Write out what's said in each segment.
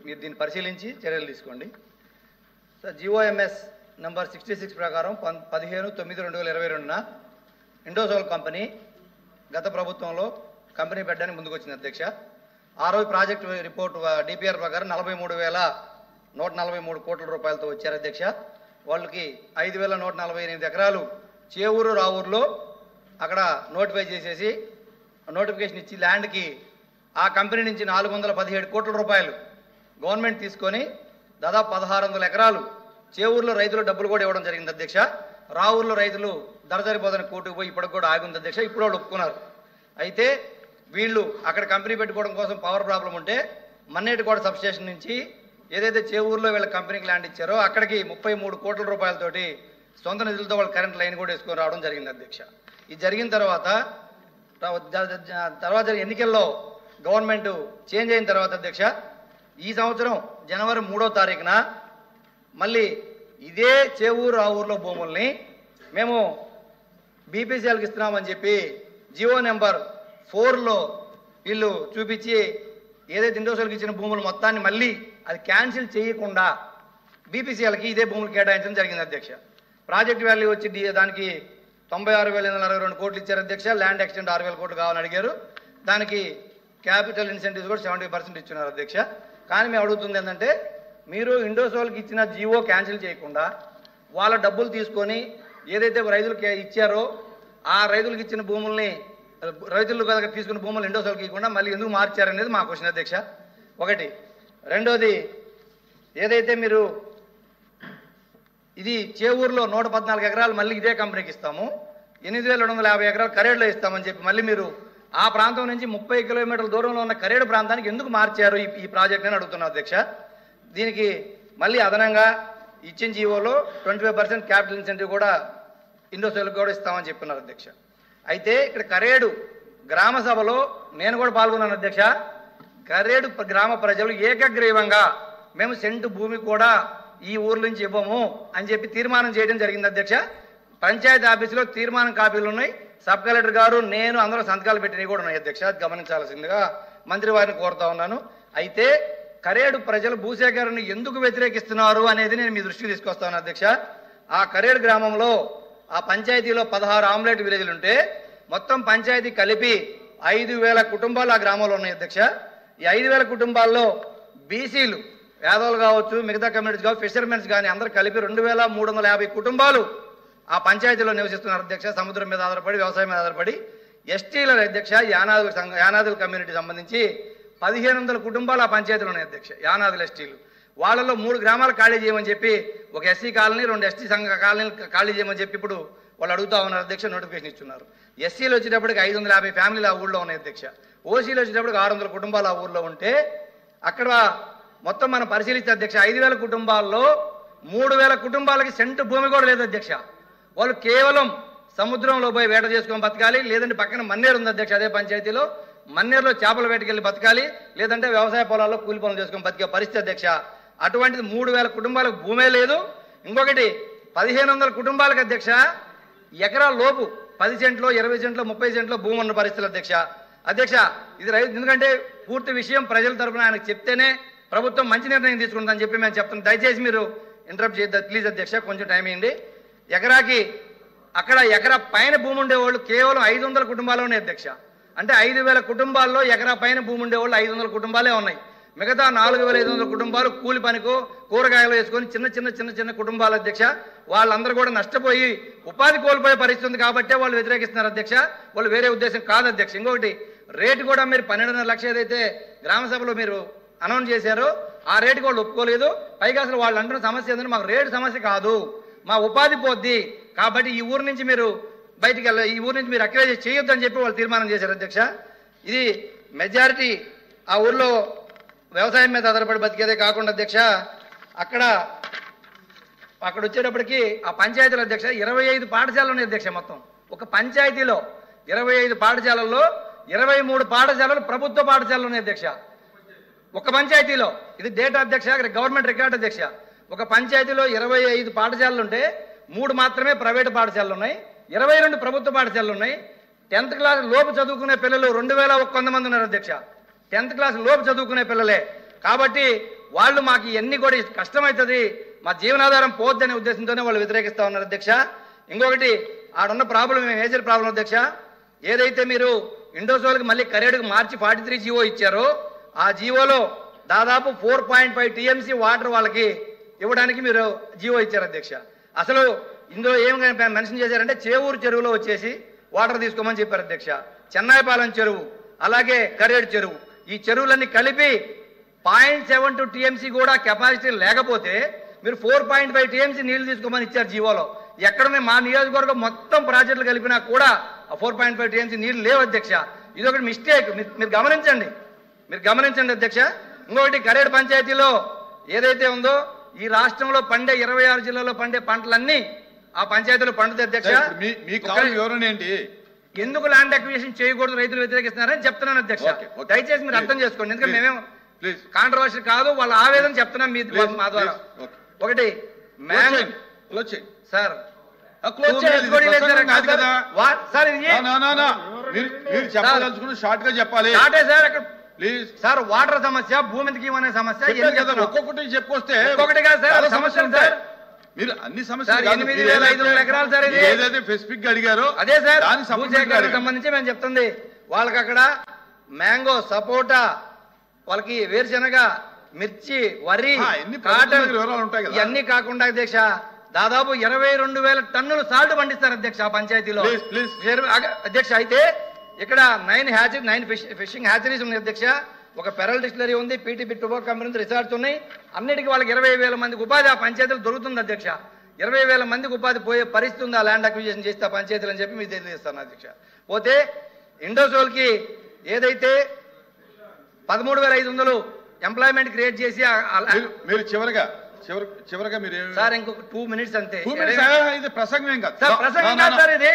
మీరు దీన్ని పరిశీలించి చర్యలు తీసుకోండి. సార్, జిఓఎంఎస్ నంబర్ 66 ప్రకారం 15/9/2022న ఇండోసోల్ కంపెనీ గత ప్రభుత్వంలో కంపెనీ పెట్టడానికి ముందుకు వచ్చింది అధ్యక్ష. ఆ రోజు ప్రాజెక్టు రిపోర్ట్ డిపిఆర్ ప్రకారం 43,143 కోట్ల రూపాయలతో వచ్చారు అధ్యక్ష. వాళ్ళకి 5,148 ఎకరాలు చేవూరు రావూరులో అక్కడ నోటిఫై చేసేసి నోటిఫికేషన్ ఇచ్చి ల్యాండ్కి ఆ కంపెనీ నుంచి 417 కోట్ల రూపాయలు గవర్నమెంట్ తీసుకొని దాదాపు 1,600 ఎకరాలు చేవూరులో రైతులు డబ్బులు కూడా ఇవ్వడం జరిగింది అధ్యక్ష. రావూరులో రైతులు ధర సరిపోదని కోర్టుకు పోయి ఇప్పటికి కూడా ఆగి ఉంది అధ్యక్ష. ఇప్పుడు వాళ్ళు ఒప్పుకున్నారు. అయితే వీళ్ళు అక్కడ కంపెనీ పెట్టుకోవడం కోసం పవర్ ప్రాబ్లం ఉంటే మన్నేటికోట సబ్స్టేషన్ నుంచి ఏదైతే చేవూరులో వీళ్ళ కంపెనీకి ల్యాండ్ ఇచ్చారో అక్కడికి 33 కోట్ల రూపాయలతోటి సొంత నిధులతో వాళ్ళు కరెంట్ లైన్ కూడా వేసుకొని రావడం జరిగింది అధ్యక్ష. ఇది జరిగిన తర్వాత ఎన్నికల్లో గవర్నమెంట్ చేంజ్ అయిన తర్వాత అధ్యక్ష, ఈ సంవత్సరం జనవరి 3వ తారీఖున మళ్ళీ ఇదే చేవూరు రావూరులో భూముల్ని మేము బీపీసీఎల్కి ఇస్తున్నామని చెప్పి జియో నెంబర్ 4లో వీళ్ళు చూపించి ఏదైతే ఇండోసోల్కి ఇచ్చిన భూములు మొత్తాన్ని మళ్ళీ అది క్యాన్సిల్ చేయకుండా బీపీసీఎల్కి ఇదే భూములు కేటాయించడం జరిగింది అధ్యక్ష. ప్రాజెక్ట్ వాల్యూ వచ్చి దానికి 96,862 కోట్లు ఇచ్చారు అధ్యక్ష. ల్యాండ్ ఎక్స్టెండ్ 6,000 కోట్లు కావాలని అడిగారు. దానికి క్యాపిటల్ ఇన్సెంటివ్స్ కూడా 70% ఇచ్చున్నారు అధ్యక్ష. కానీ మేము అడుగుతుంది ఏంటంటే, మీరు ఇండోసోల్కి ఇచ్చిన జీవో క్యాన్సిల్ చేయకుండా వాళ్ళ డబ్బులు తీసుకొని ఏదైతే రైతులకి ఇచ్చారో ఆ రైతులకు ఇచ్చిన భూముల్ని రైతులు తీసుకున్న భూములు ఇండోసోల్కి ఇవ్వకుండా మళ్ళీ ఎందుకు మార్చారనేది మా క్వశ్చన్ అధ్యక్ష. ఒకటి. రెండోది, ఏదైతే మీరు ఇది చేవూరులో 114 ఎకరాలు మళ్ళీ ఇదే కంపెనీకి ఇస్తాము, 8,250 ఎకరాలు కరేడులో ఇస్తామని చెప్పి మళ్ళీ మీరు ఆ ప్రాంతం నుంచి 30 కిలోమీటర్ల దూరంలో ఉన్న కరేడు ప్రాంతానికి ఎందుకు మార్చారు ఈ ప్రాజెక్ట్ అని అడుగుతున్నాను అధ్యక్ష. దీనికి మళ్ళీ అదనంగా ఇచ్చిన జీవోలో 25% క్యాపిటల్ ఇన్సెంటివ్ కూడా ఇండోసోల్కి కూడా ఇస్తామని చెప్తున్నారు అధ్యక్ష. అయితే ఇక్కడ కరేడు గ్రామ సభలో నేను కూడా పాల్గొన్నాను అధ్యక్ష. కరేడు గ్రామ ప్రజలు ఏకగ్రీవంగా మేము సెంటు భూమి కూడా ఈ ఊర్ల నుంచి ఇవ్వము అని చెప్పి తీర్మానం చేయడం జరిగింది అధ్యక్ష. పంచాయతీ ఆఫీసులో తీర్మానం కాపీలు ఉన్నాయి. సబ్ కలెక్టర్ గారు నేను అందరూ సంతకాలు పెట్టినవి కూడా ఉన్నాయి అధ్యక్ష. గమనించాల్సిందిగా మంత్రి వారిని కోరుతా ఉన్నాను. అయితే కరేడు ప్రజలు భూసేకరణను ఎందుకు వ్యతిరేకిస్తున్నారు అనేది నేను మీ దృష్టికి తీసుకొస్తాను అధ్యక్ష. ఆ కరేడు గ్రామంలో ఆ పంచాయతీలో 16 ఆమ్లెట్ విలేజ్లు ఉంటే మొత్తం పంచాయతీ కలిపి 5,000 కుటుంబాలు ఆ గ్రామంలో ఉన్నాయి అధ్యక్ష. ఈ 5,000 కుటుంబాల్లో బీసీలు, యాదవులు కావచ్చు, మిగతా కమ్యూనిటీస్ కావచ్చు, ఫిషర్మెన్స్ కానీ అందరూ కలిపి 2,350 కుటుంబాలు ఆ పంచాయతీలో నివసిస్తున్నారు అధ్యక్ష. సముద్రం మీద ఆధారపడి, వ్యవసాయం మీద ఆధారపడి. ఎస్టీల అధ్యక్ష, యానాదుల కమ్యూనిటీ సంబంధించి 1,500 కుటుంబాలు ఆ పంచాయతీలో ఉన్నాయి అధ్యక్ష. యానాదుల ఎస్టీలు. వాళ్ళలో 3 గ్రామాలు ఖాళీ చేయమని చెప్పి, ఒక ఎస్సీ కాలనీ, 2 ఎస్టీ సంఘ కాలనీలు ఖాళీ చేయమని చెప్పి ఇప్పుడు వాళ్ళు అడుగుతా ఉన్నారు అధ్యక్ష. నోటిఫికేషన్ ఇస్తున్నారు. ఎస్సీలు వచ్చేటప్పటికి 550 ఫ్యామిలీలు ఆ ఊళ్ళో ఉన్నాయి అధ్యక్ష. ఓసీలు వచ్చేటప్పటికి 600 కుటుంబాలు ఆ ఊళ్ళో ఉంటే అక్కడ మొత్తం మనం పరిశీలిస్తే అధ్యక్ష 5,000 కుటుంబాల్లో 3,000 కుటుంబాలకి సెంటు భూమి కూడా లేదు అధ్యక్ష. వాళ్ళు కేవలం సముద్రంలో పోయి వేట చేసుకొని బతకాలి, లేదంటే పక్కన మన్నేరు ఉంది అధ్యక్ష. అదే పంచాయతీలో మన్నేరులో చేపల వేటకెళ్ళి బతకాలి, లేదంటే వ్యవసాయ పొలాల్లో కూలి పనులు చేసుకొని బతికే పరిస్థితి అధ్యక్ష. అటువంటిది 3,000 కుటుంబాలకు భూమే లేదు. ఇంకొకటి 1,500 కుటుంబాలకు అధ్యక్ష ఎకరాల లోపు 10 సెంట్లో, 20 సెంట్లో, 30 సెంట్లో భూమి ఉన్న పరిస్థితులు అధ్యక్ష. ఇది రైతు, ఎందుకంటే పూర్తి విషయం ప్రజల తరఫున ఆయనకు చెప్తేనే ప్రభుత్వం మంచి నిర్ణయం తీసుకుంటుందని చెప్పి మేము చెప్తాం. దయచేసి మీరు ఇంటరప్ట్ చేయద్దు ప్లీజ్ అధ్యక్ష, కొంచెం టైం ఇవ్వండి. ఎకరాకి అక్కడ ఎకరా పైన భూమి ఉండేవాళ్ళు కేవలం 500 కుటుంబాలు ఉన్నాయి అధ్యక్ష. అంటే 5,000 కుటుంబాల్లో ఎకరా పైన భూమి ఉండేవాళ్ళు 500 కుటుంబాలే ఉన్నాయి. మిగతా 4,500 కుటుంబాలు కూలి పనికో కూరగాయలు వేసుకొని చిన్న కుటుంబాలు అధ్యక్ష. వాళ్ళందరూ కూడా నష్టపోయి ఉపాధి కోల్పోయే పరిస్థితి ఉంది కాబట్టి వాళ్ళు వ్యతిరేకిస్తున్నారు అధ్యక్ష. వాళ్ళు వేరే ఉద్దేశం కాదు అధ్యక్ష. ఇంకొకటి, రేటు కూడా మీరు 12.5 లక్షలు ఏదైతే గ్రామ సభలో మీరు అనౌన్స్ చేశారో ఆ రేటుకి వాళ్ళు ఒప్పుకోలేదు. పైగా అసలు వాళ్ళు అంటున్న సమస్య ఏంటంటే మాకు రేటు సమస్య కాదు, మా ఉపాధి పోద్ది, కాబట్టి ఈ ఊరు నుంచి మీరు బయటికి ఈ ఊరు నుంచి మీరు అక్వైజ్ చేయొద్దని చెప్పి వాళ్ళు తీర్మానం చేశారు అధ్యక్ష. ఇది మెజారిటీ ఆ ఊర్లో వ్యవసాయం మీద ఆధారపడి బతికేదే కాకుండా అధ్యక్ష, అక్కడ వచ్చేటప్పటికి ఆ పంచాయతీల అధ్యక్ష 25 పాఠశాలలు ఉన్నాయి అధ్యక్ష. మొత్తం ఒక పంచాయతీలో 25 పాఠశాలల్లో 23 పాఠశాలలు ప్రభుత్వ పాఠశాలలు ఉన్నాయి అధ్యక్ష. ఒక పంచాయతీలో, ఇది డేటా అధ్యక్ష, గవర్నమెంట్ రికార్డ్ అధ్యక్ష. ఒక పంచాయతీలో 25 పాఠశాలలు ఉంటే 3 మాత్రమే ప్రైవేటు పాఠశాలలు ఉన్నాయి, 22 ప్రభుత్వ పాఠశాలలు ఉన్నాయి. 10th క్లాస్ లోపు చదువుకునే పిల్లలు 2,100 మంది ఉన్నారు అధ్యక్ష. 10th క్లాస్ లోపు చదువుకునే పిల్లలే. కాబట్టి వాళ్ళు మాకు ఇవన్నీ కూడా కష్టమవుతుంది, మా జీవనాధారం పోద్దనే ఉద్దేశంతోనే వాళ్ళు వ్యతిరేకిస్తా ఉన్నారు అధ్యక్ష. ఇంకొకటి ఆడున్న ప్రాబ్లం మేజర్ ప్రాబ్లం అధ్యక్ష, ఏదైతే మీరు ఇండోసోల్కి మళ్ళీ కరేడుకు మార్చి 43 జీవో ఇచ్చారో ఆ జీవోలో దాదాపు 4.5 TMC వాటర్ వాళ్ళకి ఇవ్వడానికి మీరు జీవో ఇచ్చారు అధ్యక్ష. అసలు ఇందులో ఏం మెన్షన్ చేశారంటే చేవూరు చెరువులో వచ్చేసి వాటర్ తీసుకోమని చెప్పారు అధ్యక్ష. చెన్నాయిపాలెం చెరువు అలాగే కరేడు చెరువు ఈ చెరువులన్నీ కలిపి 0.72 TMC కూడా కెపాసిటీ లేకపోతే మీరు 4.5 TMC నీళ్లు తీసుకోమని ఇచ్చారు జీవోలో. ఎక్కడ మా నియోజకవర్గం మొత్తం ప్రాజెక్టులు కలిపినా కూడా 4.5 TMC నీళ్లు లేవు అధ్యక్ష. ఇది ఒకటి మిస్టేక్, మీరు గమనించండి అధ్యక్ష. ఇంకొకటి కరేడు పంచాయతీలో ఏదైతే ఉందో ఈ రాష్ట్రంలో పండే 26 జిల్లాల్లో పండే పంటలన్నీ ఆ పంచాయతీలో పండుతాయి అధ్యక్ష. వివరణ ఏంటి? ఎందుకు ల్యాండ్ అక్విజిషన్ చేయకూడదు రైతులు వ్యతిరేకిస్తున్నారని చెప్తున్నాను అధ్యక్ష. దయచేసి మీరు అర్థం చేసుకోండి, ఎందుకంటే మేమేం కాంట్రవర్షీ కాదు, వాళ్ళ ఆవేదన చెప్తున్నాం మీ మా ద్వారా. ఒకటి సార్ సార్ వాటర్ సమస్య, భూమికి అనే సమస్య ఒక్కొక్కటి చెప్పుకొస్తే ఒక్కొక్కటి కాదు సార్ సమస్యలు సార్. మీరు అన్ని సమస్యలు 8,500 ఎకరాలు సార్ ఇది ఏదైతే స్పెసిఫిక్ గా అడిగారో అదే సార్ భూసేకరణకు సంబంధించి మేము చెప్తుంది. వాళ్ళకి అక్కడ మ్యాంగో, సపోటా, వాళ్ళకి వేరుశెనగ, మిర్చి, వరి, కాటన్ ఇవన్నీ కాకుండా అధ్యక్ష దాదాపు 22,000 టన్నులు సాల్ట్ పండిస్తారు అధ్యక్ష ఆ పంచాయతీలో అధ్యక్ష. అయితే ఇక్కడ 9 ఫిషింగ్ హ్యాచరీస్ ఉన్నాయి అధ్యక్ష, ఒక పెరల్ డిస్టిలరీ ఉంది, పీటీపీ టొబాకో కంపెనీ రిసార్ట్స్ ఉన్నాయి. అన్నిటికీ వాళ్ళకి 20,000 మందికి ఉపాధి ఆ పంచాయతీలు దొరుకుతుంది అధ్యక్ష. 20,000 మందికి ఉపాధి పోయే పరిస్థితి ఉంది ఆ ల్యాండ్ అక్విజిషన్ చేస్తే ఆ పంచాయతీలు అని చెప్పి మీకు తెలియజేస్తాను అధ్యక్ష. పోతే ఇండోసోల్కి ఏదైతే 13,500 ఎంప్లాయ్మెంట్ క్రియేట్ చేసి మీరు చివరగా మీరు సార్ ఇంకొక 2 minutes అంతే. ఇది ప్రసంగం ఏం కాదు సార్, ప్రసంగం కాదు సార్ ఇది.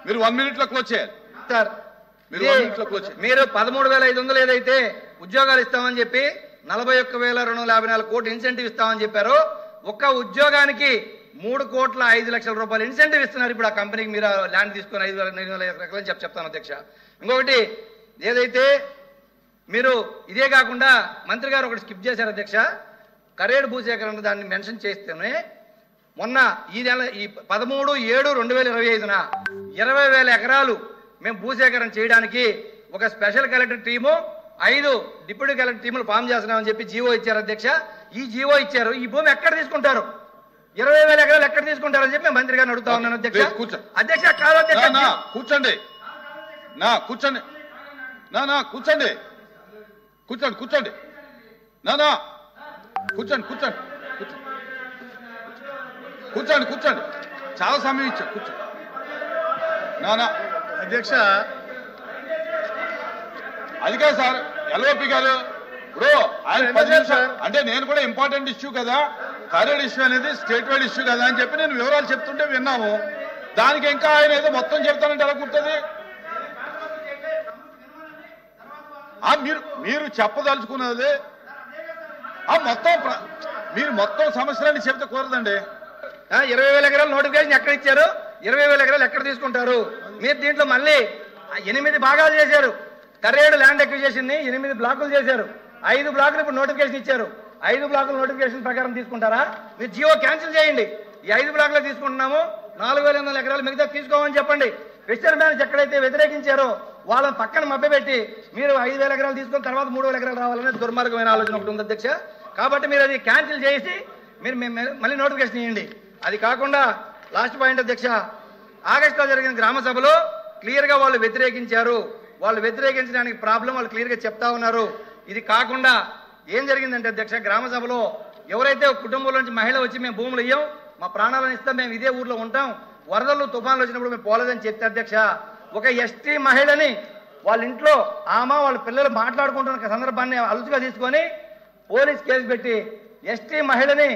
మీరు 1 minute లో క్లోజ్ చేయాలి సార్. మీరు 13,500 ఏదైతే ఉద్యోగాలు ఇస్తామని చెప్పి 41,254 కోట్లు ఇన్సెంటివ్ ఇస్తామని చెప్పారో ఒక్క ఉద్యోగానికి 3,05,00,000 రూపాయలు ఇన్సెంటివ్ ఇస్తున్నారు ఇప్పుడు ఆ కంపెనీకి. మీరు ల్యాండ్ తీసుకొని 5,900 ఎకరాలు చెప్తాను అధ్యక్ష. ఇంకొకటి ఏదైతే మీరు ఇదే కాకుండా మంత్రి గారు ఒకటి స్కిప్ చేశారు అధ్యక్ష, కరేడు భూసేకరణ దాన్ని మెన్షన్ చేస్తేనే మొన్న ఈ నెల ఈ 13/7/2025 20,000 ఎకరాలు మేము భూసేకరణ చేయడానికి ఒక special collector team 5 deputy collector టీములు ఫామ్ చేస్తున్నామని చెప్పి జీవో ఇచ్చారు అధ్యక్ష. ఈ జీవో ఇచ్చారు, ఈ భూమి ఎక్కడ తీసుకుంటారు, 20,000 ఎకరాలు ఎక్కడ తీసుకుంటారని చెప్పి మేము మంత్రి గారిని అడుగుతా ఉన్నాను అధ్యక్ష. అధ్యక్ష కాదు అధ్యక్ష, కూర్చోండి కూర్చోండి కూర్చోండి కూర్చోండి కూర్చోండి చాలా సమయం ఇచ్చా కూర్చోండి అధ్యక్ష. అది కాదు సార్ ఎల్ఓపి గారు, ఇప్పుడు ఆయన 10 నిమిషాలు అంటే నేను కూడా ఇంపార్టెంట్ ఇష్యూ కదా, కరేడ్ ఇష్యూ అనేది స్టేట్ వైడ్ ఇష్యూ కదా అని చెప్పి నేను వివరాలు చెప్తుంటే విన్నాము. దానికి ఇంకా ఆయన ఏదో మొత్తం చెప్తానంటే ఎలా కుడుతుంది? మీరు చెప్పదలుచుకున్నది మీరు మొత్తం సమస్యలన్నీ చెప్తే కూరదండి. 20,000 ఎకరాలు నోటిఫికేషన్ ఎక్కడ ఇచ్చారు, 20,000 ఎకరాలు ఎక్కడ తీసుకుంటారు? మీరు దీంట్లో మళ్ళీ 8 భాగాలు చేశారు. కరేడు ల్యాండ్ అక్విజిషన్ ని 8 బ్లాకులు చేశారు. 5 బ్లాకులు ఇప్పుడు నోటిఫికేషన్ ఇచ్చారు. 5 బ్లాకుల నోటిఫికేషన్ ప్రకారం తీసుకుంటారా? మీరు జియో క్యాన్సిల్ చేయండి. ఈ 5 బ్లాకులు తీసుకుంటున్నాము, 4,800 ఎకరాలు మిగతా తీసుకోమని చెప్పండి. వెస్టర్న్ బ్యాన్స్ ఎక్కడైతే వ్యతిరేకించారో వాళ్ళని పక్కన మభ్యపెట్టి మీరు 5,000 ఎకరాలు తీసుకుని తర్వాత 3,000 ఎకరాలు రావాలనే దుర్మార్గమైన ఆలోచన ఒకటి ఉంది అధ్యక్ష. కాబట్టి మీరు అది క్యాన్సిల్ చేసి మీరు మళ్ళీ నోటిఫికేషన్ ఇవ్వండి. అది కాకుండా లాస్ట్ పాయింట్ అధ్యక్ష, ఆగస్టులో జరిగిన గ్రామ సభలో క్లియర్గా వాళ్ళు వ్యతిరేకించారు. వాళ్ళు వ్యతిరేకించడానికి ప్రాబ్లం వాళ్ళు క్లియర్గా చెప్తా ఉన్నారు. ఇది కాకుండా ఏం జరిగిందంటే అధ్యక్ష, గ్రామ సభలో ఎవరైతే కుటుంబంలో నుంచి మహిళ వచ్చి మేము భూములు ఇయ్యం, మా ప్రాణాలను ఇస్తాం, మేము ఇదే ఊర్లో ఉంటాం, వరదలు తుఫాన్లు వచ్చినప్పుడు మేము పోలేదని చెప్తే అధ్యక్ష, ఒక ఎస్టీ మహిళని వాళ్ళ ఇంట్లో వాళ్ళ పిల్లలు మాట్లాడుకుంటున్న సందర్భాన్ని అలుసుగా తీసుకొని పోలీస్ కేసు పెట్టి ఎస్టీ మహిళని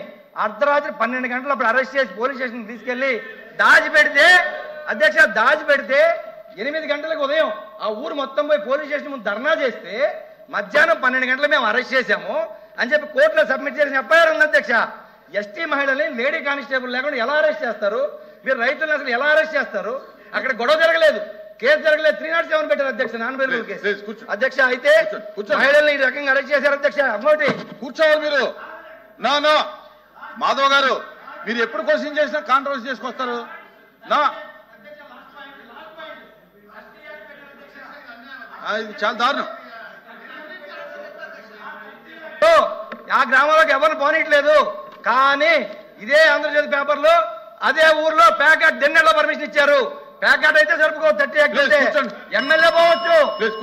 అర్ధరాత్రి 12 గంటలు అప్పుడు అరెస్ట్ చేసి పోలీస్ స్టేషన్ తీసుకెళ్లి దాచిపెడితే అధ్యక్ష, 8 గంటలకు ఉదయం ఆ ఊరు మొత్తం పోయి పోలీస్ స్టేషన్ ముందు ధర్నా చేస్తే మధ్యాహ్నం 12 గంటలు మేము అరెస్ట్ చేశాము అని చెప్పి కోర్టులో సబ్మిట్ చేసిన ఎఫ్ఐఆర్ ఉంది అధ్యక్ష. ఎస్టీ మహిళని లేడీ కానిస్టేబుల్ లేకుండా ఎలా అరెస్ట్ చేస్తారు? మీరు రైతులను అసలు ఎలా అరెస్ట్ చేస్తారు? అక్కడ గొడవ జరగలేదు, కేసు జరగలేదు 307 పెట్టారు అధ్యక్ష నాన్ బెయిలబుల్ కేసు. ప్లీజ్ కూర్చోండి. అధ్యక్ష అయితే కూర్చోండి. మహిళల్ని ఈ రకంగా అరెస్ట్ చేశారు అధ్యక్ష. అమ్మోటి కూర్చోవాలి మీరు. నా మాధవ్ గారు, మీరు ఎప్పుడు క్వశ్చన్ చేసినా కాంట్రవర్సీ చేసుకొస్తారు. ఇది చాలా దారుణం. ఆ గ్రామంలోకి ఎవరిని పోనీయట్లేదు. కానీ ఇదే ఆంధ్రజ్యోతి పేపర్లో అదే ఊర్లో ప్యాకెట్ దిన్నెల్లో పర్మిషన్ ఇచ్చారు. ప్యాకెట్ అయితే జరుపుకో 30 కూర్చోండి. ఎమ్మెల్యే పోవచ్చు. ప్లీజ్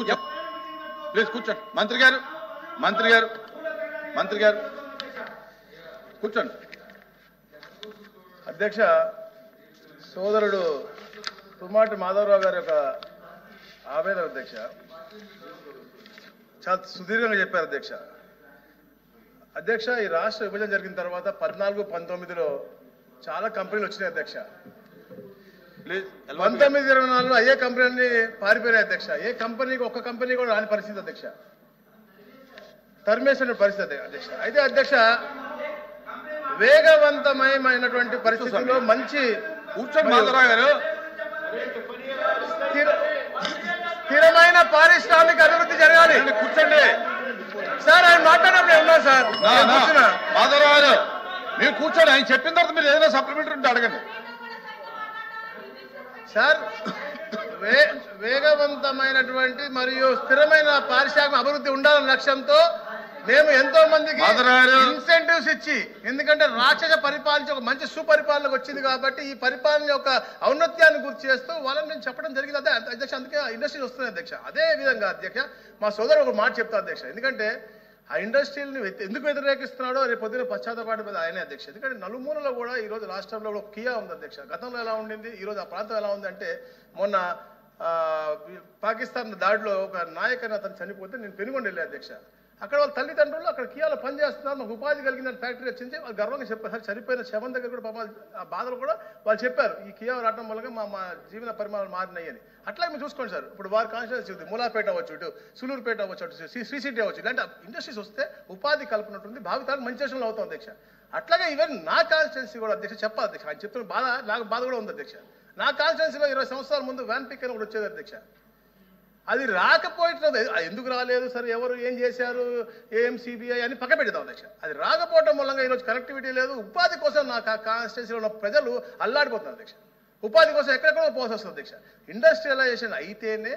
కూర్చోండి. మంత్రి గారు కూర్చోండి. అధ్యక్ష, సోదరుడు తుమ్మాటి మాధవరావు గారి యొక్క ఆవేదన అధ్యక్ష చాలా సుదీర్ఘంగా చెప్పారు అధ్యక్ష. అధ్యక్ష, ఈ రాష్ట్ర విభజన జరిగిన తర్వాత 14-19లో చాలా కంపెనీలు వచ్చినాయి అధ్యక్ష. 19-24లో అయ్యే కంపెనీలన్నీ పారిపోయినాయి అధ్యక్ష. ఏ కంపెనీకి ఒక్క కంపెనీ కూడా రాని పరిస్థితి అధ్యక్ష. తరిమేసిన పరిస్థితి అధ్యక్ష. అయితే అధ్యక్ష, వేగవంతమైనటువంటి పరిస్థితుల్లో మంచి కూర్చొని మాధవరావు గారు స్థిరమైన పారిశ్రామిక అభివృద్ధి జరగాలి. కూర్చోండి సార్. ఆయన మాట్లాడినప్పుడు ఉన్నా సార్. మాధవరావు గారు మీరు కూర్చోండి. ఆయన చెప్పిన తర్వాత మీరు ఏదైనా సప్లిమెంటరీ ఉంటే అడగండి సార్. వేగవంతమైనటువంటి మరియు స్థిరమైన పారిశ్రామిక అభివృద్ధి ఉండాలన్న లక్ష్యంతో మేము ఎంతో మందికి ఇన్సెంటివ్స్ ఇచ్చి, ఎందుకంటే రాక్షస పరిపాలన ఒక మంచి సుపరిపాలనకు వచ్చింది కాబట్టి ఈ పరిపాలన యొక్క ఔన్నత్యాన్ని గుర్తు చేస్తూ వాళ్ళని నేను చెప్పడం జరిగింది. అదే అధ్యక్ష, అందుకే ఇండస్ట్రీస్ వస్తున్నాయి అధ్యక్ష. అదే విధంగా అధ్యక్ష, మా సోదరు ఒక మాట చెప్తా అధ్యక్ష. ఎందుకంటే ఆ ఇండస్ట్రీని ఎందుకు వ్యతిరేకిస్తున్నాడో రేపు పొద్దున పశ్చాత్తపాటు ఆయనే అధ్యక్ష. ఎందుకంటే నలుమూలలో కూడా ఈ రోజు రాష్ట్రంలో ఒక కియా ఉంది అధ్యక్ష. గతంలో ఎలా ఉండింది, ఈ రోజు ఆ ప్రాంతం ఎలా ఉంది అంటే, మొన్న పాకిస్తాన్ దాడిలో ఒక నాయకుని అతను చనిపోతే నేను పెనుగొండ వెళ్ళే అధ్యక్ష. అక్కడ వాళ్ళ తల్లిదండ్రులు అక్కడ కియాలో పనిచేస్తున్నారు, మాకు ఉపాధి కలిగిందని ఫ్యాక్టరీ వచ్చింది. వాళ్ళు గర్వంగా చెప్పారు. చనిపోయిన శవం దగ్గర కూడా పాపం ఆ బాధలు కూడా వాళ్ళు చెప్పారు, ఈ కియా రావడం వల్ల మా జీవన పరిమాణాలు మారినాయి అని. అట్లా మీరు చూసుకోండి సార్. ఇప్పుడు వారి కాన్స్టిట్యూన్సీ ఉంది, మూలాపేట అవ్వచ్చు, ఇటు సులూరుపేట అవ్వచ్చు, అటు శ్రీసిటీ అవ్వచ్చు. ఇలాంటి ఇండస్ట్రీస్ వస్తే ఉపాధి కల్పన ఉంటుంది, భావితాలకు మంచి దేశంలో అవుతాం అధ్యక్ష. అట్లాగే ఈవెన్ నా కాన్స్టిట్యూన్సీ కూడా అధ్యక్ష చెప్పాలి అధ్యక్ష. ఆయన చెప్తున్న బాధ నాకు బాధ కూడా ఉంది అధ్యక్ష. నా కాన్స్టిట్యూన్సీలో 20 సంవత్సరాల ముందు వ్యాన్ పిక్ అని కూడా వచ్చేది అధ్యక్ష. అది రాకపోవటం ఎందుకు రాలేదు సార్, ఎవరు ఏం చేశారు, ఏఎంసీబీఐ అని పక్క పెడతాం అధ్యక్ష. అది రాకపోవడం మూలంగా ఈరోజు కనెక్టివిటీ లేదు. ఉపాధి కోసం నా కాన్స్టిట్యూన్సీలో ఉన్న ప్రజలు అల్లాడిపోతున్నారు అధ్యక్ష. ఉపాధి కోసం ఎక్కడెక్కడో పోవాల్సి వస్తుంది అధ్యక్ష. ఇండస్ట్రియలైజేషన్ అయితేనే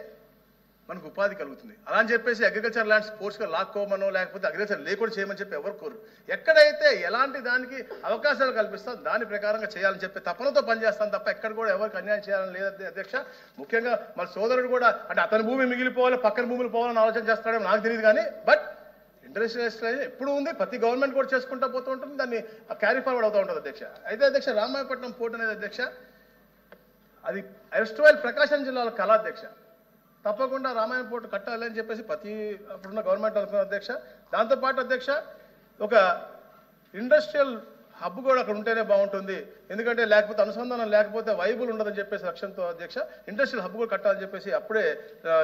మనకు ఉపాధి కలుగుతుంది. అలా అని చెప్పేసి అగ్రికల్చర్ ల్యాండ్స్ స్పోర్ట్స్గా లాక్కోమనో లేకపోతే అగ్రికల్చర్ లేకుండా చేయమని చెప్పి ఎవరు కోరు. ఎక్కడైతే ఎలాంటి దానికి అవకాశాలు కల్పిస్తాం దాని ప్రకారంగా చేయాలని చెప్పి తపనతో పనిచేస్తాను తప్ప ఎక్కడ కూడా ఎవరికి అన్యాయం చేయాలని లేదు అధ్యక్ష. ముఖ్యంగా మన సోదరుడు కూడా అంటే అతని భూమి మిగిలిపోవాలి, పక్కన భూములు పోవాలని ఆలోచన చేస్తాడేమో నాకు తెలియదు. కానీ బట్ ఇండస్ట్రియలైజేషన్ ఎప్పుడు ఉంది, ప్రతి గవర్నమెంట్ కూడా చేసుకుంటూ పోతూ ఉంటుంది, దాన్ని క్యారీ ఫార్వర్డ్ అవుతూ ఉంటుంది అధ్యక్ష. అయితే అధ్యక్ష, రామాయపట్నం పోర్ట్ అనేది అధ్యక్ష అది ఎస్ట్రోయల్ ప్రకాశం జిల్లాలో కళ అధ్యక్ష. తప్పకుండా రామాయణ పోర్టు కట్టాలి అని చెప్పేసి ప్రతి అప్పుడున్న గవర్నమెంట్ అనుకున్న అధ్యక్ష. దాంతోపాటు అధ్యక్ష ఒక ఇండస్ట్రియల్ హబ్ కూడా అక్కడ ఉంటేనే బాగుంటుంది, ఎందుకంటే లేకపోతే అనుసంధానం లేకపోతే వైబుల్ ఉండదని చెప్పేసి లక్ష్యంతో అధ్యక్ష ఇండస్ట్రియల్ హబ్ కూడా కట్టాలని చెప్పేసి అప్పుడే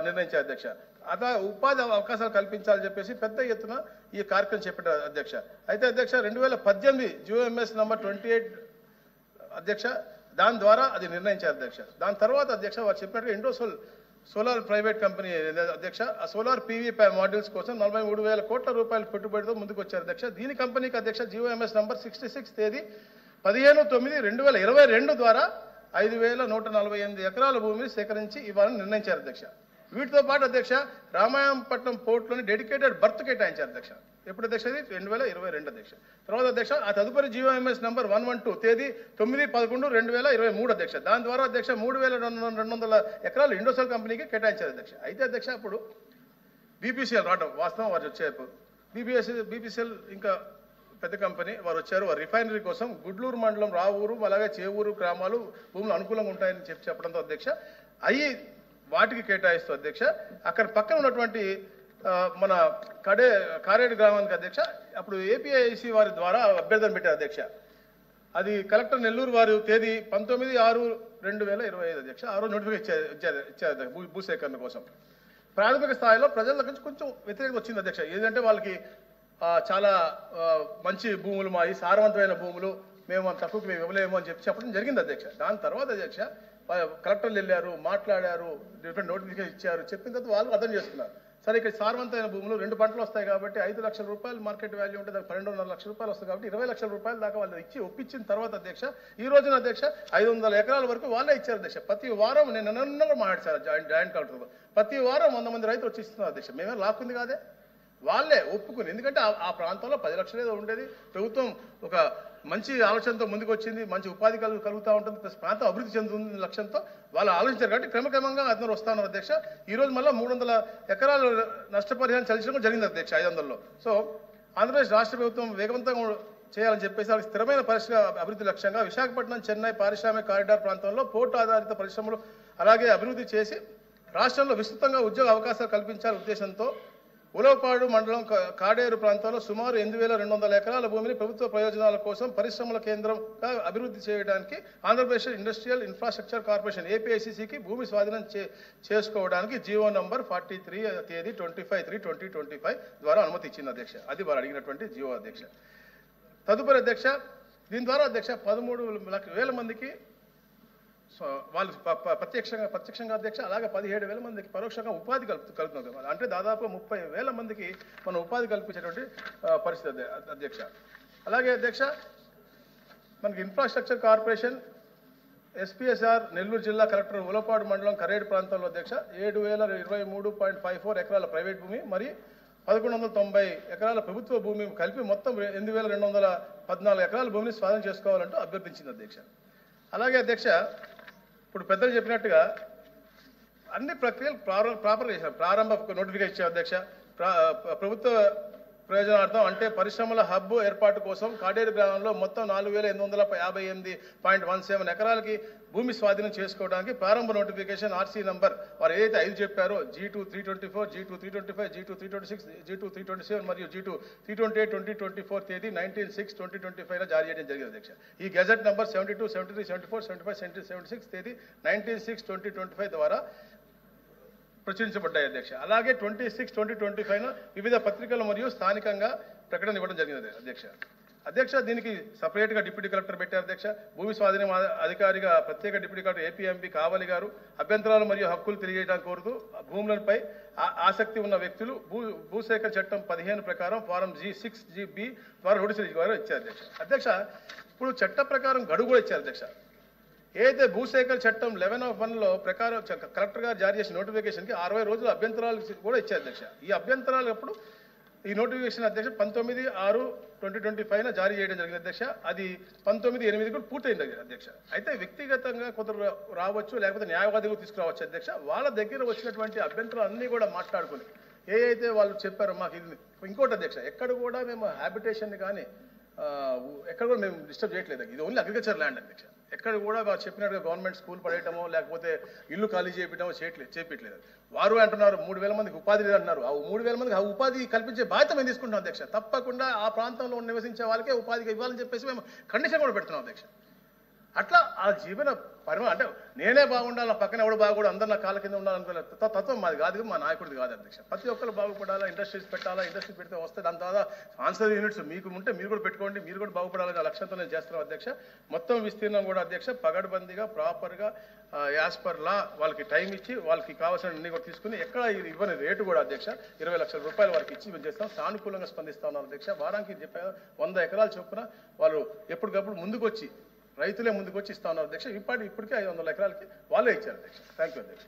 నిర్ణయించారు అధ్యక్ష. అలా ఉపాధి అవకాశాలు కల్పించాలని చెప్పేసి పెద్ద ఎత్తున ఈ కార్యక్రమం చెప్పారు అధ్యక్ష. అయితే అధ్యక్ష 2018 జిఓఎంఎస్ నంబర్ 28 అధ్యక్ష దాని ద్వారా అది నిర్ణయించారు అధ్యక్ష. దాని తర్వాత అధ్యక్ష వారు చెప్పినట్టుగా ఇండోసోల్ సోలార్ ప్రైవేట్ కంపెనీ అధ్యక్ష ఆ సోలార్ పీవీ మాడ్యూల్స్ కోసం 43,000 కోట్ల రూపాయలు పెట్టుబడితో ముందుకు వచ్చారు అధ్యక్ష. దీని కంపెనీకి అధ్యక్ష జిఓఎంఎస్ నంబర్ 66 తేదీ 15/9/2022 ద్వారా 5,148 ఎకరాల భూమిని సేకరించి ఇవ్వాలని నిర్ణయించారు అధ్యక్ష. వీటితో పాటు అధ్యక్ష రామాయంపట్నం పోర్టులోని డెడికేటెడ్ బర్త్ కేటాయించారు అధ్యక్ష. ఎప్పుడు అధ్యక్ష? 2022 అధ్యక్ష. తర్వాత అధ్యక్ష ఆ తదుపరి జిఓఎంఎస్ నంబర్ 112 తేదీ 9/11/2023 అధ్యక్ష. దాని ద్వారా అధ్యక్ష 3,200 ఎకరాలు ఇండోసోల్ కంపెనీకి కేటాయించారు అధ్యక్ష. అయితే అధ్యక్ష అప్పుడు బీపీసీఎల్ రావడం వాస్తవం, వారు వచ్చారు. బీపీసీఎల్ ఇంకా పెద్ద కంపెనీ వారు వచ్చారు. వారు రిఫైనరీ కోసం గుడ్లూరు మండలం రావూరు అలాగే చేవూరు గ్రామాలు భూములు అనుకూలంగా ఉంటాయని చెప్పడంతో అధ్యక్ష అయ్యి వాటికి కేటాయిస్తూ అధ్యక్ష అక్కడ పక్కన ఉన్నటువంటి మన కారేడు గ్రామానికి అధ్యక్ష అప్పుడు ఏపీఐసి వారి ద్వారా అభ్యర్థన పెట్టారు అధ్యక్ష. అది కలెక్టర్ నెల్లూరు వారు తేదీ 19/6/2025 అధ్యక్ష. ఆ రోజు నోటిఫికేషన్ ఇచ్చారు భూసేకరణ కోసం. ప్రాథమిక స్థాయిలో ప్రజల దగ్గర నుంచి కొంచెం వ్యతిరేకత వచ్చింది అధ్యక్ష. ఏంటంటే వాళ్ళకి చాలా మంచి భూములు, మా ఈ సారవంతమైన భూములు, మేము తక్కువకి మేము ఇవ్వలేము అని చెప్పడం జరిగింది అధ్యక్ష. దాని తర్వాత అధ్యక్ష కలెక్టర్లు వెళ్ళారు, మాట్లాడారు, డిఫరెంట్ నోటిఫికేషన్ ఇచ్చారు, చెప్పిన తర్వాత వాళ్ళు అర్థం చేసుకున్నారు. సరే ఇక్కడ సారవంతమైన భూములు 2 పంటలు వస్తాయి కాబట్టి 5 లక్షల రూపాయలు మార్కెట్ వాల్యూ ఉంటే దానికి 12.5 లక్షల రూపాయలు వస్తాయి కాబట్టి 20 లక్షల రూపాయల దాకా వాళ్ళు ఇచ్చి ఒప్పించిన తర్వాత అధ్యక్ష ఈ రోజున అధ్యక్ష 500 ఎకరాల వరకు వాళ్ళే ఇచ్చారు అధ్యక్ష. ప్రతి వారం నేను నన్ను మాట్లాడారు జాయింట్ కలెక్టర్, ప్రతి వారం 100 మంది రైతులు వచ్చి ఇస్తున్నారు అధ్యక్ష. మేమే లాక్కుంది కాదే, వాళ్ళే ఒప్పుకుని. ఎందుకంటే ఆ ప్రాంతంలో 10 లక్షలు ఏదో ఉండేది. ప్రభుత్వం ఒక మంచి ఆలోచనతో ముందుకు వచ్చింది, మంచి ఉపాధి కలుగుతూ ఉంటుంది, ప్లస్ ప్రాంతం అభివృద్ధి చెందుతుంది లక్ష్యంతో వాళ్ళు ఆలోచించారు కాబట్టి క్రమక్రమంగా అందరూ వస్తా ఉన్నారు అధ్యక్ష. ఈ రోజు మళ్ళీ 300 ఎకరాలు నష్టపరిహారం చెల్లించడం జరిగింది అధ్యక్ష 500లో. సో ఆంధ్రప్రదేశ్ రాష్ట్ర ప్రభుత్వం వేగవంతంగా చేయాలని చెప్పేసి వాళ్ళకి స్థిరమైన పరిశ్రమ అభివృద్ధి లక్ష్యంగా విశాఖపట్నం చెన్నై పారిశ్రామిక కారిడార్ ప్రాంతంలో పోర్టు ఆధారిత పరిశ్రమలు అలాగే అభివృద్ధి చేసి రాష్ట్రంలో విస్తృతంగా ఉద్యోగ అవకాశాలు కల్పించాలనే ఉద్దేశంతో ఉలవపాడు మండలం కాడేరు ప్రాంతంలో సుమారు 8,200 ఎకరాల భూమిని ప్రభుత్వ ప్రయోజనాల కోసం పరిశ్రమల కేంద్రంగా అభివృద్ధి చేయడానికి ఆంధ్రప్రదేశ్ ఇండస్ట్రియల్ ఇన్ఫ్రాస్ట్రక్చర్ కార్పొరేషన్ ఏపీఐసిసికి భూమి స్వాధీనం చేసుకోవడానికి జీవో నంబర్ 43 తేదీ 25/3/2025 ద్వారా అనుమతి ఇచ్చింది అధ్యక్ష. అది వారు అడిగినటువంటి జీవో అధ్యక్ష. తదుపరి అధ్యక్ష దీని ద్వారా అధ్యక్ష 13,00,000 మందికి వాళ్ళు ప్రత్యక్షంగా అధ్యక్ష, అలాగే 17,000 మందికి పరోక్షంగా ఉపాధి కలుగుతున్నారు. అంటే దాదాపు 30,000 మందికి మనం ఉపాధి కల్పించేటువంటి పరిస్థితి అధ్యక్ష. అలాగే అధ్యక్ష మనకి ఇన్ఫ్రాస్ట్రక్చర్ కార్పొరేషన్ ఎస్పీఎస్ఆర్ నెల్లూరు జిల్లా కలెక్టర్ ఉలపాడు మండలం కరేడు ప్రాంతంలో అధ్యక్ష 7,023.54 ఎకరాల ప్రైవేట్ భూమి మరియు 1,190 ఎకరాల ప్రభుత్వ భూమి కలిపి మొత్తం 8,214 ఎకరాల భూమిని స్వాధీనం చేసుకోవాలంటూ అభ్యర్థించింది అధ్యక్ష. అలాగే అధ్యక్ష ఇప్పుడు పెద్దలు చెప్పినట్టుగా అన్ని ప్రక్రియలు ప్రాపర్గా చేశారు. ప్రారంభ నోటిఫికేషన్ ఇచ్చారు అధ్యక్ష. ప్రభుత్వ ప్రయోజనార్థం అంటే పరిశ్రమల హబ్ ఏర్పాటు కోసం కాడేరు గ్రామంలో మొత్తం 4,858.17 ఎకరాలకి భూమి స్వాధీనం చేసుకోవడానికి ప్రారంభ నోటిఫికేషన్ ఆర్సీ నంబర్ వారు ఏదైతే 5 చెప్పారో G2 324, G2 325, G2 326, G2 327 మరియు G2 328/2024 తేదీ 19/6/2025 జారీ చేయడం జరిగింది అధ్యక్ష. ఈ గెజెట్ నంబర్ 72, 73, 74, 75, 76 తేదీ 19/6/2025 ద్వారా ప్రచురించబడ్డాయి అధ్యక్ష. అలాగే 26/2025 వివిధ పత్రికలు మరియు స్థానికంగా ప్రకటన ఇవ్వడం జరిగింది అధ్యక్ష. దీనికి సపరేట్గా డిప్యూటీ కలెక్టర్ పెట్టారు అధ్యక్ష. భూమి స్వాధీనం అధికారిగా ప్రత్యేక డిప్యూటీ కలెక్టర్ ఏపీఎంపీ కావలి గారు అభ్యంతరాలు మరియు హక్కులు తెలియజేయడానికి కోరుతూ భూములపై ఆసక్తి ఉన్న వ్యక్తులు భూసేకరణ చట్టం 15 ప్రకారం ఫారం G6GB ద్వారా నోటీసులు ఇచ్చారు అధ్యక్ష. ఇప్పుడు చట్ట ప్రకారం గడువు కూడా ఇచ్చారు అధ్యక్ష. ఏదైతే భూసేకరణ చట్టం 11(1)లో ప్రకారం కలెక్టర్ గారు జారీ చేసిన నోటిఫికేషన్కి 60 రోజుల అభ్యంతరాలు కూడా ఇచ్చారు అధ్యక్ష. ఈ అభ్యంతరాలు అప్పుడు ఈ నోటిఫికేషన్ అధ్యక్ష 19/6/2025 జారీ చేయడం జరిగింది అధ్యక్ష. అది 19/8 కూడా పూర్తయింది అధ్యక్ష. అయితే వ్యక్తిగతంగా కొందరు రావచ్చు, లేకపోతే న్యాయవాదులు తీసుకురావచ్చు అధ్యక్ష. వాళ్ళ దగ్గర వచ్చినటువంటి అభ్యంతరాలు అన్నీ కూడా మాట్లాడుకుని ఏ అయితే వాళ్ళు చెప్పారో మాకు ఇది ఇంకోటి అధ్యక్ష, ఎక్కడ కూడా మేము హ్యాబిటేషన్ కానీ ఎక్కడ కూడా మేము డిస్టర్బ్ చేయట్లేదు. ఇది ఓన్లీ అగ్రికల్చర్ ల్యాండ్ అధ్యక్ష. ఎక్కడ కూడా చెప్పినట్టుగా గవర్నమెంట్ స్కూల్ పడేయటమో లేకపోతే ఇల్లు ఖాళీ చేయటమో చేయట్లేదు. వారు అంటున్నారు 3,000 మందికి ఉపాధి లేదంటున్నారు. ఆ 3,000 మందికి ఆ ఉపాధి కల్పించే బాధ్యత మేము తీసుకుంటాం అధ్యక్ష. తప్పకుండా ఆ ప్రాంతంలో నివసించే వాళ్ళకే ఉపాధిగా ఇవ్వాలని చెప్పేసి మేము కండిషన్ కూడా పెడుతున్నాం అధ్యక్ష. అట్లా ఆ జీవన పరిమాణం అంటే నేనే బాగుండాలి, నా పక్కన ఎవడు బాగుండాలి, అందరు నా కాళ్ళ కింద ఉండాలనుకునే తత్వం మాది కాదు, మా నాయకుడిది కాదు అధ్యక్ష. ప్రతి ఒక్కరు బాగుపడాలా, ఇండస్ట్రీస్ పెట్టాలా, ఇండస్ట్రీ పెడితే వస్తే దాని తర్వాత ఆన్సర్ యూనిట్స్ మీకు ఉంటే మీరు కూడా పెట్టుకోండి, మీరు కూడా బాగుపడాలనే లక్ష్యంతో నేను చేస్తున్నాం అధ్యక్ష. మొత్తం విస్తీర్ణం కూడా అధ్యక్ష పగడ్బందీగా ప్రాపర్గా యాజ్ పర్ లా వాళ్ళకి టైం ఇచ్చి వాళ్ళకి కావాల్సిన అన్ని కూడా తీసుకుని ఎక్కడ ఇవ్వని రేటు కూడా అధ్యక్ష 20 లక్షల రూపాయలు వారికి ఇచ్చి మేము చేస్తాం. సానుకూలంగా స్పందిస్తా ఉన్నారు అధ్యక్ష. వారానికి చెప్పారు 100 ఎకరాలు చొప్పున వాళ్ళు ఎప్పటికప్పుడు ముందుకు వచ్చి రైతులే ముందుకు వచ్చి ఇస్తా ఉన్నారు అధ్యక్ష. ఇప్పటికే 500 ఎకరాలకి వాళ్ళే ఇచ్చారు అధ్యక్ష. థ్యాంక్ యూ అధ్యక్ష.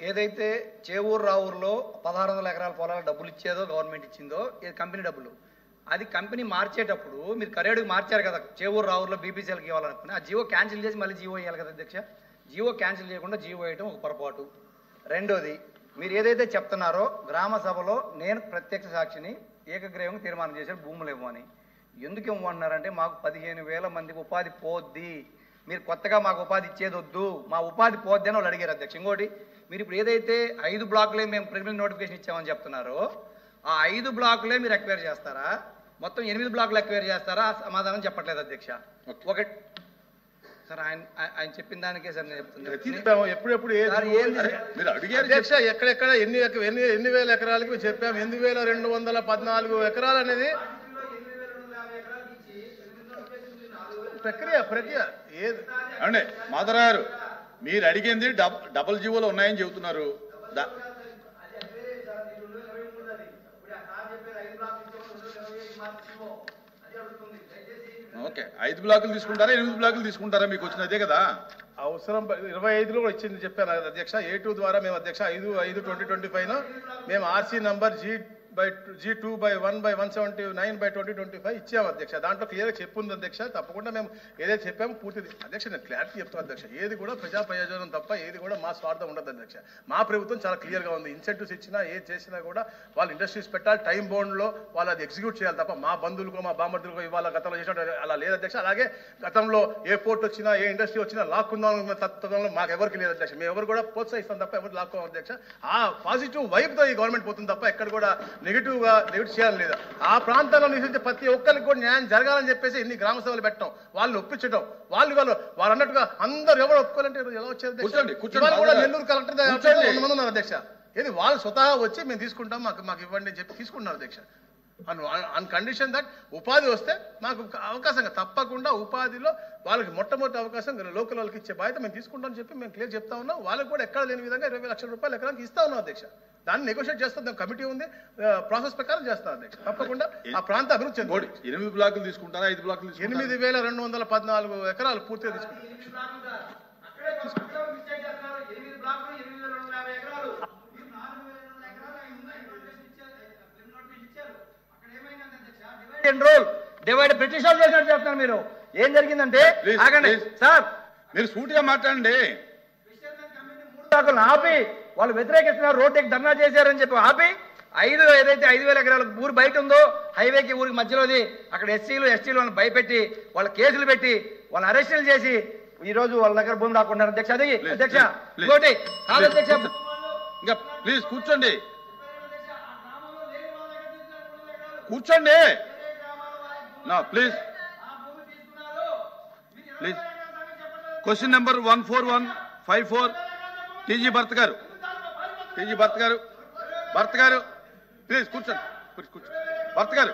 ఏదైతే చేవూరు రావూరులో 1,600 ఎకరాల పొలాలకు డబ్బులు ఇచ్చేదో గవర్నమెంట్ ఇచ్చిందో ఇది కంపెనీ డబ్బులు, అది కంపెనీ మార్చేటప్పుడు మీరు కరేడుకి మార్చారు కదా, చేవూరు రావూరులో బీపీసీఎల్కి ఇవ్వాలనుకుని ఆ జీవో క్యాన్సిల్ చేసి మళ్ళీ జీవో ఇవ్వాలి కదా అధ్యక్ష. జీవో క్యాన్సిల్ చేయకుండా జీవో వేయడం ఒక పొరపాటు. రెండోది మీరు ఏదైతే చెప్తున్నారో గ్రామ సభలో నేను ప్రత్యక్ష సాక్షిని ఏకగ్రీవంగా తీర్మానం చేశారు భూములు ఇవ్వమని. ఎందుకు ఇవ్వమన్నారంటే మాకు 15,000 మందికి ఉపాధి పోద్ది, మీరు కొత్తగా మాకు ఉపాధి ఇచ్చేది వద్దు, మా ఉపాధి పోద్ది అని వాళ్ళు అడిగారు అధ్యక్ష. ఇంకోటి మీరు ఇప్పుడు ఏదైతే 5 బ్లాకులే మేము ప్రిలిమినరీ నోటిఫికేషన్ ఇచ్చామని చెప్తున్నారో ఆ 5 బ్లాకులే మీరు ఎక్వైర్ చేస్తారా, మొత్తం 8 బ్లాకులు ఎక్వైర్ చేస్తారా? సమాధానం చెప్పట్లేదు అధ్యక్ష. ఒకటి సార్ ఆయన చెప్పిన దానికే సార్ నేను చెప్తున్నాను. ఎప్పుడెప్పుడు అధ్యక్ష ఎక్కడెక్కడ ఎన్ని వేల ఎకరాలకి మేము చెప్పాము. 8,214 ఎకరాలు అనేది ప్రక్రియ ఏది అండి మాధవరావు మీరు అడిగింది డబుల్ జీవోలు ఉన్నాయని చెబుతున్నారు. ఓకే 5 బ్లాకులు తీసుకుంటారా 8 బ్లాకులు తీసుకుంటారా? మీకు వచ్చిన అదే కదా అవసరం. 25లో కూడా ఇచ్చింది చెప్పాను అధ్యక్ష. A2 ద్వారా మేము అధ్యక్ష 5/5/2025 మేము ఆర్సీ నంబర్ G2/1/179/2025 ఇచ్చాము అధ్యక్ష. దాంట్లో క్లియర్గా చెప్పుంది అధ్యక్ష. తప్పకుండా మేము ఏదైతే చెప్పామో పూర్తిది అధ్యక్ష. నేను క్లారిటీ చెప్తాను అధ్యక్ష. ఏది కూడా ప్రజా ప్రయోజనం తప్ప ఏది కూడా మా స్వార్థం ఉండదు అధ్యక్ష. మా ప్రభుత్వం చాలా క్లియర్గా ఉంది. ఇన్సెంటివ్స్ ఇచ్చినా ఏది చేసినా కూడా వాళ్ళు ఇండస్ట్రీస్ పెట్టాలి, టైం బౌండ్లో వాళ్ళు అది ఎగ్జిక్యూట్ చేయాలి తప్ప మా బంధువులకో మా బామర్దులకో ఇవాళ గతంలో చేసినట్టు అలా లేదు అధ్యక్ష. అలాగే గతంలో ఏ పోర్ట్ వచ్చినా ఏ ఇండస్ట్రీ వచ్చినా లాక్కుందాం తత్వంలో మాకు ఎవరికి లేదు అధ్యక్ష. మేము ఎవరు కూడా ప్రోత్సహిస్తాం తప్ప ఎవరు లాక్కోం అధ్యక్ష. ఆ పాజిటివ్ వైపుతో ఈ గవర్నమెంట్ పోతుంది తప్ప ఎక్కడ కూడా నెగిటివ్ చేయాలి లేదా. ఆ ప్రాంతాల్లో నివసించే ప్రతి ఒక్కరికి కూడా న్యాయం జరగాలని చెప్పేసి ఎన్ని గ్రామ సభలు పెట్టడం, వాళ్ళు ఒప్పించడం, వాళ్ళు అన్నట్టుగా అందరూ ఎవరు ఒప్పుకోవాలంటే ఎలా వచ్చారు కూడా నెల్లూరు కలెక్టర్ 100 మంది ఉన్నారు అధ్యక్ష. ఏది వాళ్ళు స్వతహా వచ్చి మేము తీసుకుంటాం మాకు ఇవ్వండి అని చెప్పి తీసుకుంటున్నారు అధ్యక్ష. అన్ కండిషన్ దట్ ఉపాధి వస్తే మాకు అవకాశంగా తప్పకుండా ఉపాధిలో వాళ్ళకి మొట్టమొదటి అవకాశం లోకల్ వాళ్ళకి ఇచ్చే బాధ్యత మేము తీసుకుంటామని చెప్పి మేము క్లియర్ చెప్తా ఉన్నాం. వాళ్ళకి కూడా ఎక్కడ లేని విధంగా 20 లక్షల రూపాయలు ఎకరానికి ఇస్తా ఉన్నాం అధ్యక్ష. దాన్ని నెగోషియేట్ చేస్తాం. కమిటీ ఉంది, ప్రాసెస్ ప్రకారం చేస్తాం అధ్యక్ష. తప్పకుండా ఆ ప్రాంత అభివృద్ధి 8 బ్లాకులు తీసుకుంటారా 5 బ్లాకులు? 8,214 ఎకరాలు పూర్తిగా తీసుకుంటాం. డివైడ్ బ్రిటిష్ వాళ్ళు చేసినట్టు చెప్తున్నారు మీరు. ఏం జరిగిందంటే ఆగండి సార్, మీరు సూటిగా మాట్లాడండి. ఆపి వాళ్ళు వ్యతిరేకిస్తున్నారు, రోడ్డు ఎక్కి ధర్నా చేశారని చెప్పి ఆపి ఏదైతే 5,000 ఎకరాల ఊరు బయట ఉందో హైవేకి ఊరికి మధ్యలోది అక్కడ ఎస్సీలు ఎస్టీలు వాళ్ళని భయపెట్టి వాళ్ళ కేసులు పెట్టి వాళ్ళని అరెస్టులు చేసి ఈ రోజు వాళ్ళ దగ్గర భూమి రాకుండా అధ్యక్ష. అది అధ్యక్ష ఇంకోటి కాదు అధ్యక్ష. ఇంకా ప్లీజ్ కూర్చోండి కూర్చోండి ప్లీజ్. క్వశ్చన్ నెంబర్ 14154 టీజీ భర్త గారు ప్లీజ్ కూర్చోండి. భర్త గారు